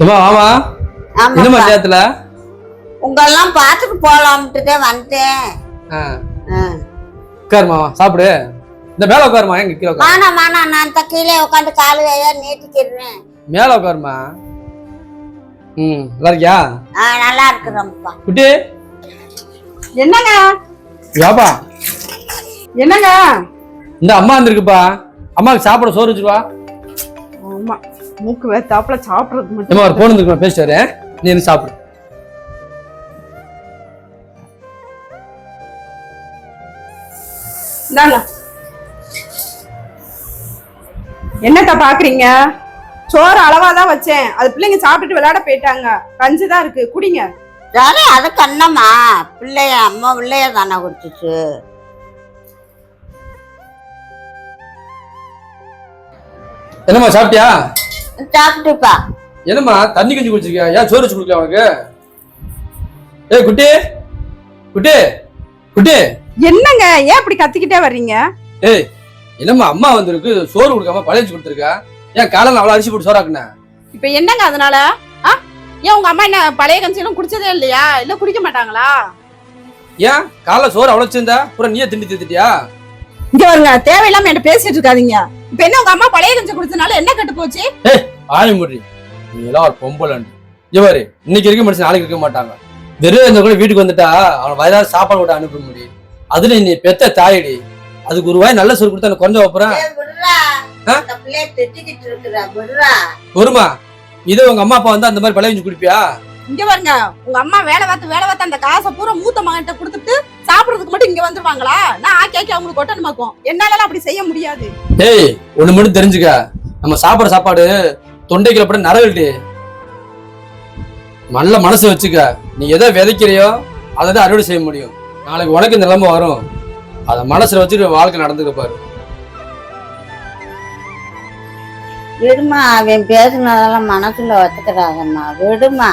ஆமா என்னமா நேரத்துல உங்களெல்லாம் பார்த்துட்டு போலாம்ட்டு வந்துட்டேன். உட்காருமா சாப்பிடு. இந்த மேல உட்காருமா. எங்க கீழே மானா நான் கீழே உட்காந்து காலு கையா நீட்டிக்கிறேன். மேல உட்காருமா. நல்லா இருக்கியா? நல்லா இருக்குறேன்ப்பா. குட்டி என்னங்க யாப்பா என்னங்க இந்த அம்மா வந்திருக்குப்பா. அம்மாவுக்கு சாப்பிட சோறு வச்சிருவா. ஆமா மூக்கு வேத்தாப்புல சாப்பிடுறது அம்மா மட்டும் ஒரு போன் வந்துருக்கு பேசிட்டு வரேன். நீ என்ன சாப்பிடு. இந்தாங்க. என்னக்கா பாக்குறீங்க? சோறு அளவாதான் வச்சேன். அது பிள்ளைங்க சாப்பிட்டுட்டு விளையாட போயிட்டாங்க. கஞ்சிதான் இருக்கு, குடிங்க. சரி அது கண்ணம்மா பிள்ளைய அம்மா பிள்ளைய தானே குடிச்சிச்சு. என்னம்மா சாப்பிட்டியா? சாப்பிட்டுப்பா. என்னம்மா தண்ணி கஞ்சி குடிச்சிருக்கியா? ஏன் சோறு வச்சு கொடுக்கல அவனுக்கு? ஏய் குட்டி குட்டி குட்டி என்னங்க ஏன் இப்படி கத்திக்கிட்டே வர்றீங்க? ஏய் என்னம்மா அம்மா வந்திருக்கு சோறு கொடுக்காம பழைய கொடுத்துருக்கா. ஏன் காலையில் அவ்வளோ அரிசி போட்டு சோறாக்குன? இப்ப என்னங்க அதனால? ஏன் உங்க அம்மா என்ன பழைய கஞ்சியெல்லாம் குடிச்சதே இல்லையா? இல்ல குடிக்க மாட்டாங்களா? ஏன் காலைல சோறு அவ்வளோ வச்சிருந்தா பூரா நீயே திண்டி திட்டியா? இங்க வருங்க, தேவையில்லாம என்கிட்ட பேசிட்டு இருக்காதீங்க. இப்ப என்ன உங்க அம்மா பழைய கஞ்சி குடிச்சனால என்ன கெட்டு போச்சு? ஏய் ஆய முடி, நீ எல்லாம் ஒரு பொம்பளண்டு. இவரு இன்னைக்கு இருக்க மனுஷன் நாளைக்கு இருக்க மாட்டாங்க. வெறும் இந்த கூட வீட்டுக்கு வந்துட்டா அவன் வயதான சாப்பாடு விட்டு அனுப்ப முடியும். அதுல நீ பெத்த தாயடி, அதுக்கு ஒரு வாய் நல்ல சோறு கொடுத்தா எனக்கு கொஞ்சம் வைப்புறேன். ஒருமா இது உங்க அம்மா அப்பா வந்து அந்த மாதிரி பழைய கஞ்சி குடிப்பியா? இங்க பாருங்க, உங்க அம்மா வேலை பார்த்து அந்த காசை பூரா மூத்த மகன்கிட்ட கொடுத்துட்டு சாப்பிடுறதுக்கு மட்டும் இங்க வந்துருவாங்களா? நான் ஆக்கி அவங்களுக்கு கொட்டணுமாக்கும். என்னால அப்படி செய்ய முடியாது. ஏய் ஒண்ணு மட்டும் தெரிஞ்சுக்க, நம்ம சாப்பிடுற சாப்பாடு தொண்டைக்குள்ள போட நரகல்டி. நல்ல மனசு வச்சுக்க. நீ எதை விதைக்கிறையோ அதை தான் அறுவடை செய்ய முடியும். நாளைக்கு உனக்கு இந்த நிலைமை வரும். அதை மனசுல வச்சுட்டு வாழ்க்கை நடந்துக்க பாரு. விடுமா, அவன் பேசுனதெல்லாம் மனசுல வச்சுக்கிறாங்கம்மா. விடுமா.